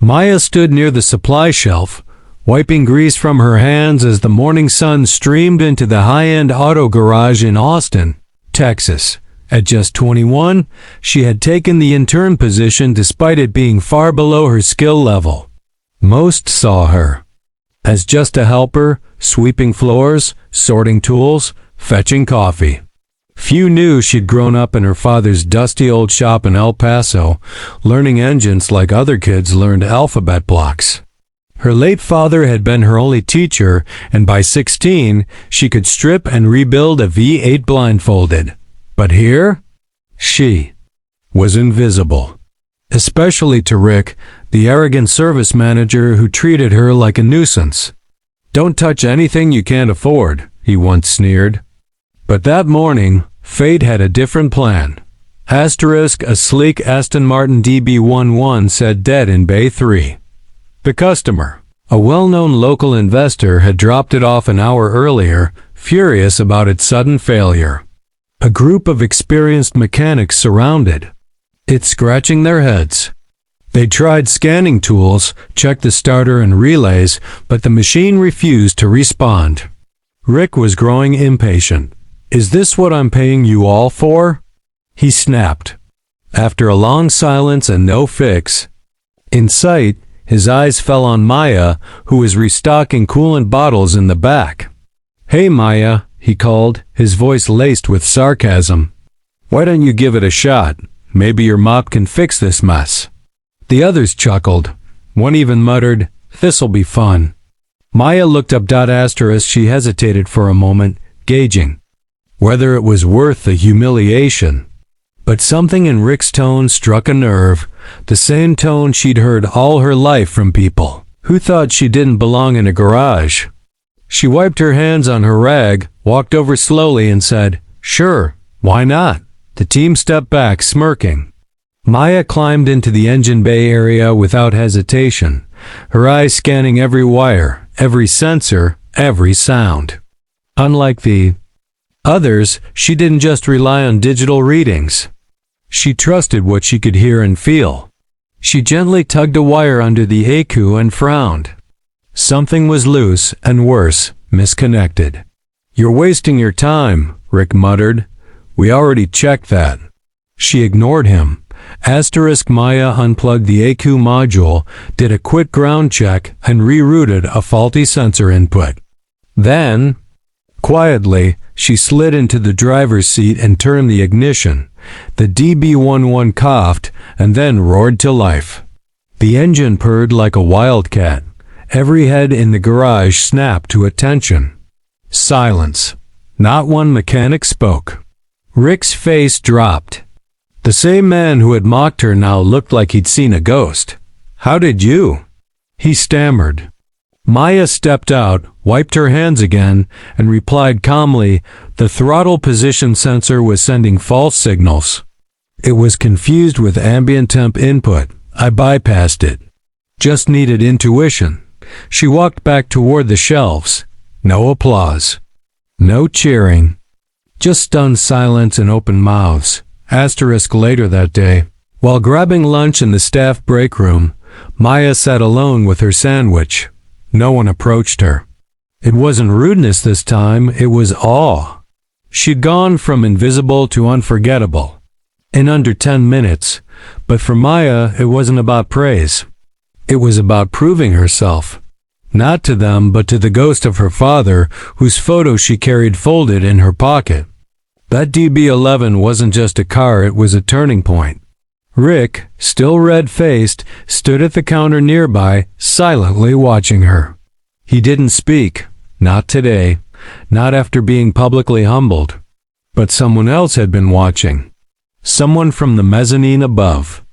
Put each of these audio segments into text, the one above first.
Maya stood near the supply shelf, wiping grease from her hands as the morning sun streamed into the high-end auto garage in Austin, Texas. At just 21, she had taken the intern position despite it being far below her skill level. Most saw her as just a helper, sweeping floors, sorting tools, fetching coffee. Few knew she'd grown up in her father's dusty old shop in El Paso, learning engines like other kids learned alphabet blocks. Her late father had been her only teacher, and by 16, she could strip and rebuild a V8 blindfolded. But here, she was invisible. Especially to Rick, the arrogant service manager who treated her like a nuisance. "Don't touch anything you can't afford," he once sneered. But that morning, fate had a different plan. Asterisk, a sleek Aston Martin DB11 sat dead in Bay 3. The customer, a well-known local investor, had dropped it off an hour earlier, furious about its sudden failure. A group of experienced mechanics surrounded it, scratching their heads. They tried scanning tools, checked the starter and relays, but the machine refused to respond. Rick was growing impatient. "Is this what I'm paying you all for?" he snapped. After a long silence and no fix in sight, his eyes fell on Maya, who was restocking coolant bottles in the back. "Hey Maya," he called, his voice laced with sarcasm. "Why don't you give it a shot? Maybe your mop can fix this mess." The others chuckled. One even muttered, "This'll be fun." Maya looked up. Asterisk, she hesitated for a moment, gauging whether it was worth the humiliation. But something in Rick's tone struck a nerve, the same tone she'd heard all her life from people who thought she didn't belong in a garage. She wiped her hands on her rag, walked over slowly and said, "Sure, why not?" The team stepped back, smirking. Maya climbed into the engine bay area without hesitation, her eyes scanning every wire, every sensor, every sound. Unlike the others, she didn't just rely on digital readings. She trusted what she could hear and feel. She gently tugged a wire under the ECU and frowned. Something was loose, and worse, misconnected. "You're wasting your time," Rick muttered. "We already checked that." She ignored him. Asterisk, Maya unplugged the ECU module, did a quick ground check, and rerouted a faulty sensor input. Then, quietly, she slid into the driver's seat and turned the ignition. The DB11 coughed and then roared to life. The engine purred like a wildcat. Every head in the garage snapped to attention. Silence. Not one mechanic spoke. Rick's face dropped. The same man who had mocked her now looked like he'd seen a ghost. "How did you?" he stammered. Maya stepped out, wiped her hands again, and replied calmly, "The throttle position sensor was sending false signals. It was confused with ambient temp input. I bypassed it. Just needed intuition." She walked back toward the shelves. No applause. No cheering. Just stunned silence and open mouths. Asterisk, later that day, while grabbing lunch in the staff break room, Maya sat alone with her sandwich. No one approached her. It wasn't rudeness this time, it was awe. She'd gone from invisible to unforgettable in under 10 minutes, but for Maya, it wasn't about praise. It was about proving herself. Not to them, but to the ghost of her father, whose photo she carried folded in her pocket. That DB11 wasn't just a car, it was a turning point. Rick, still red-faced, stood at the counter nearby, silently watching her. He didn't speak. Not today. Not after being publicly humbled. But someone else had been watching. Someone from the mezzanine above.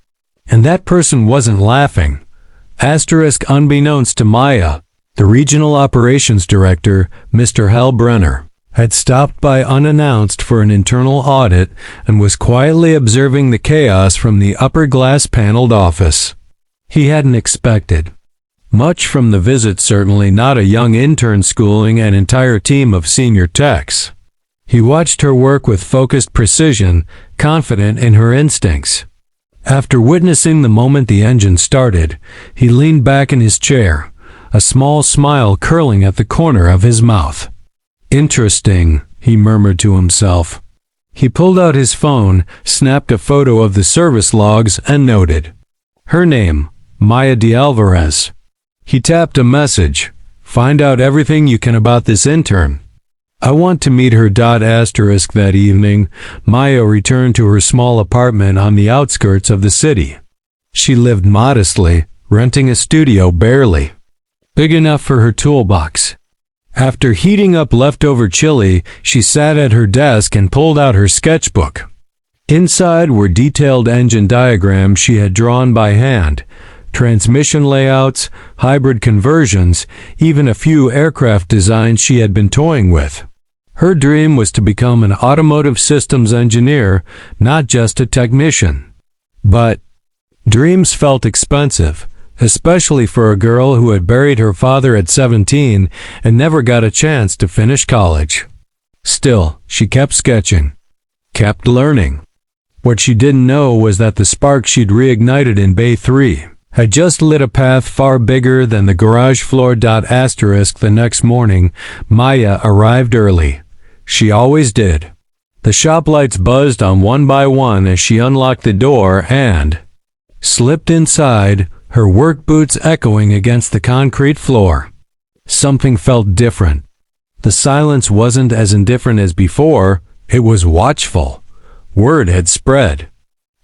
And that person wasn't laughing. Asterisk, unbeknownst to Maya, the regional operations director, Mr. Hal Brenner, had stopped by unannounced for an internal audit and was quietly observing the chaos from the upper glass-paneled office. He hadn't expected much from the visit, certainly not a young intern schooling an entire team of senior techs. He watched her work with focused precision, confident in her instincts. After witnessing the moment the engine started, he leaned back in his chair, a small smile curling at the corner of his mouth. "Interesting," he murmured to himself. He pulled out his phone, snapped a photo of the service logs, and noted, "Her name, Maya de Alvarez." He tapped a message, "Find out everything you can about this intern." "I want to meet her." That evening, Maya returned to her small apartment on the outskirts of the city. She lived modestly, renting a studio barely big enough for her toolbox. After heating up leftover chili, she sat at her desk and pulled out her sketchbook. Inside were detailed engine diagrams she had drawn by hand, transmission layouts, hybrid conversions, even a few aircraft designs she had been toying with. Her dream was to become an automotive systems engineer, not just a technician. But dreams felt expensive, especially for a girl who had buried her father at 17 and never got a chance to finish college. Still, she kept sketching, kept learning. What she didn't know was that the spark she'd reignited in Bay 3 had just lit a path far bigger than the garage floor. The next morning, Maya arrived early. She always did. The shop lights buzzed on one by one as she unlocked the door and slipped inside, her work boots echoing against the concrete floor. Something felt different. The silence wasn't as indifferent as before, it was watchful. Word had spread.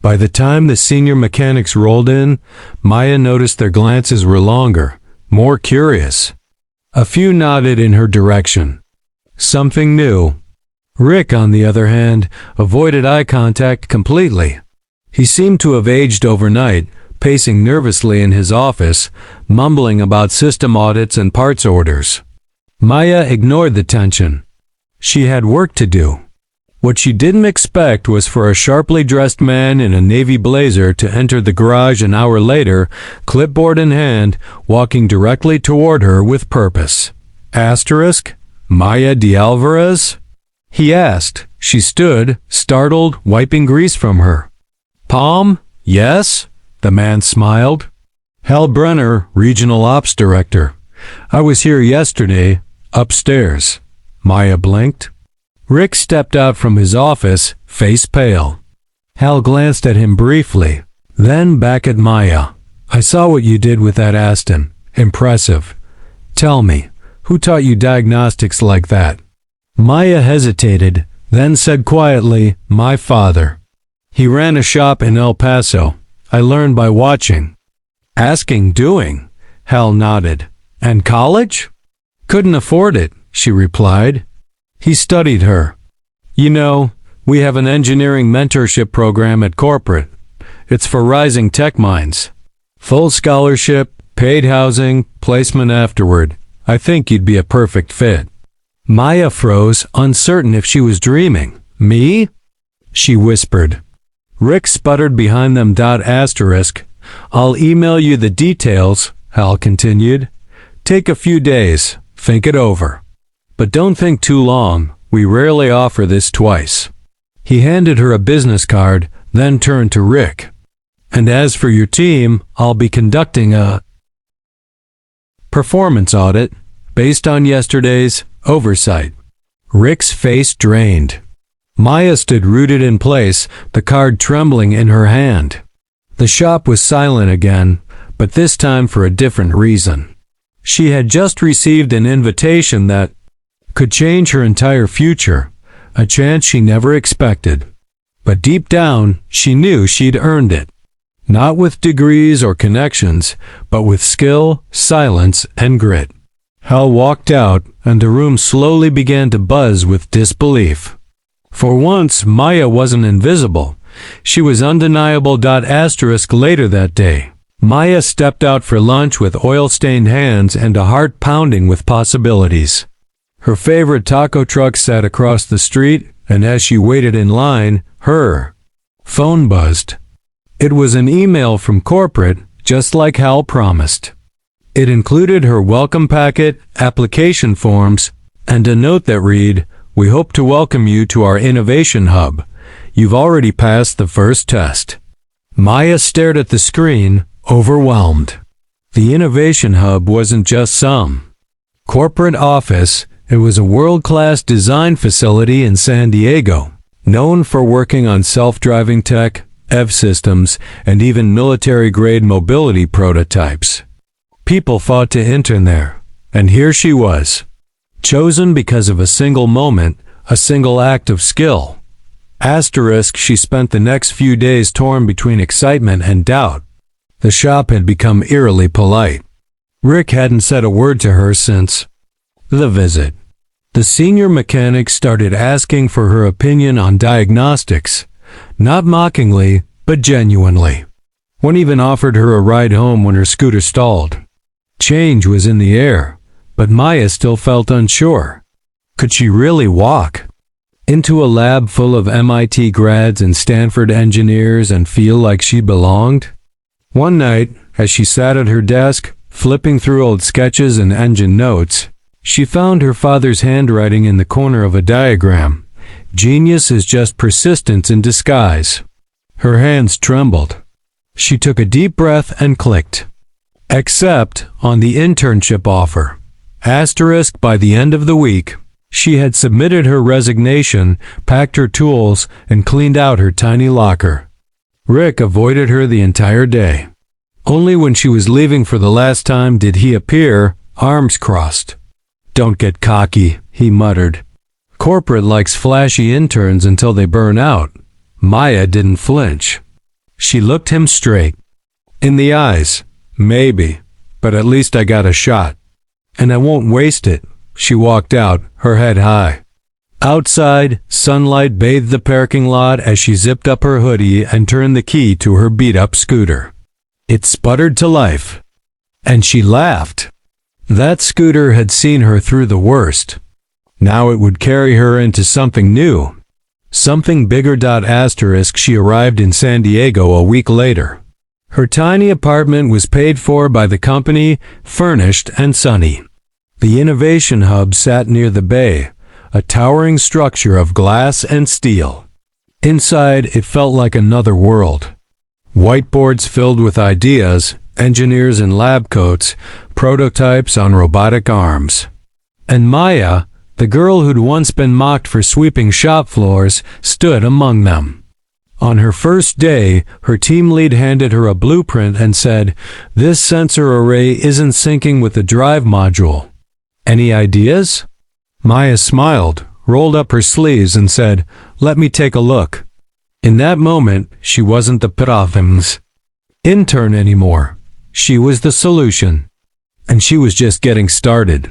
By the time the senior mechanics rolled in, Maya noticed their glances were longer, more curious. A few nodded in her direction. Something new. Rick, on the other hand, avoided eye contact completely. He seemed to have aged overnight, pacing nervously in his office, mumbling about system audits and parts orders. Maya ignored the tension. She had work to do. What she didn't expect was for a sharply dressed man in a navy blazer to enter the garage an hour later, clipboard in hand, walking directly toward her with purpose. Asterisk? Maya de Alvarez? He asked. She stood, startled, wiping grease from her palm. Yes? The man smiled. Hal Brenner, Regional Ops Director. I was here yesterday, upstairs. Maya blinked. Rick stepped out from his office, face pale. Hal glanced at him briefly, then back at Maya. I saw what you did with that Aston. Impressive. Tell me, who taught you diagnostics like that? Maya hesitated, then said quietly, my father. He ran a shop in El Paso. I learned by watching. Asking, doing. Hal nodded. And college? Couldn't afford it, she replied. He studied her. You know, we have an engineering mentorship program at corporate. It's for rising tech minds. Full scholarship, paid housing, placement afterward. I think you'd be a perfect fit. Maya froze, uncertain if she was dreaming. Me? She whispered. Rick sputtered behind them. Asterisk. I'll email you the details, Hal continued. Take a few days. Think it over. But don't think too long. We rarely offer this twice. He handed her a business card, then turned to Rick. And as for your team, I'll be conducting a performance audit based on yesterday's oversight. Rick's face drained. Maya stood rooted in place, the card trembling in her hand. The shop was silent again, but this time for a different reason. She had just received an invitation that could change her entire future, a chance she never expected. But deep down, she knew she'd earned it. Not with degrees or connections, but with skill, silence, and grit. Hal walked out, and the room slowly began to buzz with disbelief. For once, Maya wasn't invisible. She was undeniable. Asterisk later that day. Maya stepped out for lunch with oil-stained hands and a heart pounding with possibilities. Her favorite taco truck sat across the street, and as she waited in line, her phone buzzed. It was an email from corporate, just like Hal promised. It included her welcome packet, application forms, and a note that read, We hope to welcome you to our innovation hub. You've already passed the first test. Maya stared at the screen, overwhelmed. The Innovation Hub wasn't just some corporate office, it was a world-class design facility in San Diego, known for working on self-driving tech, EV systems, and even military-grade mobility prototypes. People fought to intern there, and here she was, chosen because of a single moment, a single act of skill. Asterisk, she spent the next few days torn between excitement and doubt. The shop had become eerily polite. Rick hadn't said a word to her since the visit. The senior mechanic started asking for her opinion on diagnostics, not mockingly, but genuinely. One even offered her a ride home when her scooter stalled. Change was in the air, but Maya still felt unsure. Could she really walk into a lab full of MIT grads and Stanford engineers and feel like she belonged? One night, as she sat at her desk, flipping through old sketches and engine notes, she found her father's handwriting in the corner of a diagram. Genius is just persistence in disguise. Her hands trembled. She took a deep breath and clicked. Accept on the internship offer. Asterisk, by the end of the week, she had submitted her resignation, packed her tools, and cleaned out her tiny locker. Rick avoided her the entire day. Only when she was leaving for the last time did he appear, arms crossed. "Don't get cocky," he muttered. Corporate likes flashy interns until they burn out. Maya didn't flinch. She looked him straight in the eyes. "Maybe, but at least I got a shot. And I won't waste it." She walked out, her head high. Outside, sunlight bathed the parking lot as she zipped up her hoodie and turned the key to her beat-up scooter. It sputtered to life. And she laughed. That scooter had seen her through the worst. Now it would carry her into something new. Something bigger. Asterisk, she arrived in San Diego a week later. Her tiny apartment was paid for by the company, furnished and sunny. The Innovation Hub sat near the bay, a towering structure of glass and steel. Inside, it felt like another world. Whiteboards filled with ideas, engineers in lab coats, prototypes on robotic arms. And Maya, the girl who'd once been mocked for sweeping shop floors, stood among them. On her first day, her team lead handed her a blueprint and said, "This sensor array isn't syncing with the drive module. Any ideas?" Maya smiled, rolled up her sleeves and said, "Let me take a look." In that moment, she wasn't the Pirovim's intern anymore. She was the solution. And she was just getting started.